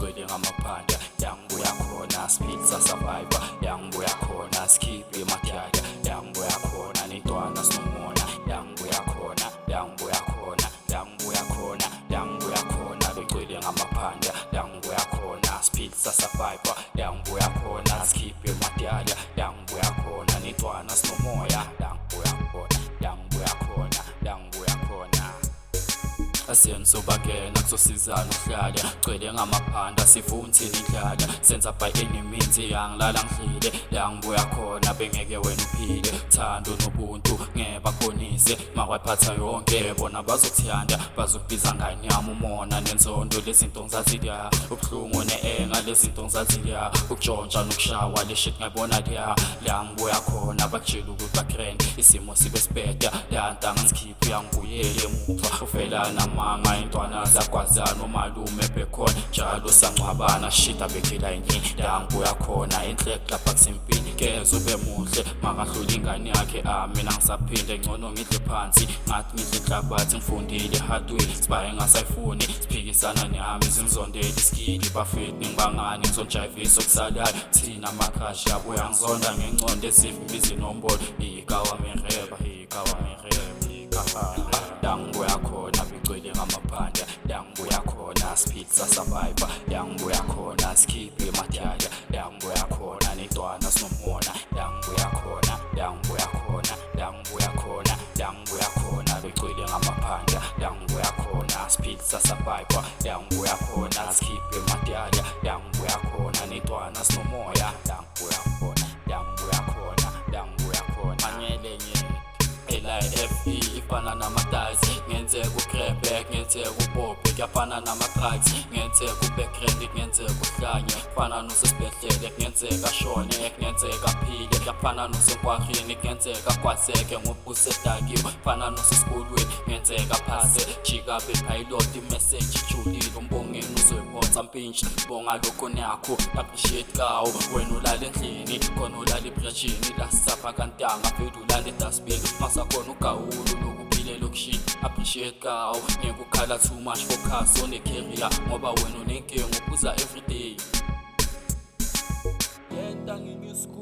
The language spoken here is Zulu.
begcwele ngamaphanda yangibuya khona speed sasurvivor yangibuya khona skip ematyala yangibuya khona nitwana sinomona yangibuya khona yangibuya khona yangibuya khona yangibuya khona begcwele ngamaphanda yangibuya khona speed sasurvivor yangibuya khona skip ematyala yangibuya khona nitwana sinomoya yangibuya khona yangibuya khona yangibuya khona Asiyensobakena kusosizana uhlala gcwele ngamaphanda sivunthi indlala senza by any means yangilala ngidlile yangibuya khona bengeke wena uphile thando nobuntu ngebabonise makwaphatha yonke bona bazokuthanda bazokubiza ngani yami umona nenzondo lezinto ngizazilya ubhlungu neenga lezinto ngizazilya ukujontsha nokushawa le shit ngayibona la yangibuya khona bakujela ukuthi bagrand isimo sibe sibheda lanta ngizikhiphe yangibuyele emuva ufelana manga intwana zakwazana umalume bekhona njalo sangcwabana shit abekhela yini yangibuya khona inhlek lapha kusempini kezo bemuhle makadlula ingane yakhe mina ngisaphinde ngcono ngidle phansi ngathi ngidle ihlabathi ngifundile hardware sibaye ngasayifuni siphikisana nami zingizondela iskili bafit ngibangani ngizojayivisa okusalayo thina amacrash yabo yangizonda ngencondo ezivimba izinombolo ikawa mereba yangibuya khona begcwele ngamaphanda yangibuya khona speed sasurvivor yangibuya khona skip ematyala yangibuya khona nitwana sinomona yangibuya khona yangibuya khona yangibuya khona yangibuya khona begcwele ngamaphanda yangibuya khona speed sasurvivor yangibuya khona skip ematyala yangibuya khona nitwana sinomoya yangibuya khona yangibuya khona yangibuya khona anyele FE ifana namadazi ngenzeka ugrebe ngenzeka ubophe kuyafana namadrugs ngenzeka ubackground ngenzeka uhlanye fana nosesibhedlele ngenzeka shone ngenzeka phile kuyafana nosenkwarhini ngenzeka kwaseke ngobusedakiwe fana nosesikolweni ngenzeka phase jika bepilot imessage ijulile umbongeni uzoyiphonsa mpintshi bonga lokho nakho appreciate kawo wena ulala endlini khona ulala ebrejini lasapha kantanga phela ulala edustbin masakhona ugawulu lokuphile lokushini appreciate kawo ngekukhala too much focus on a career ngoba wena unenkinga ubuza everyday yenta ngingi school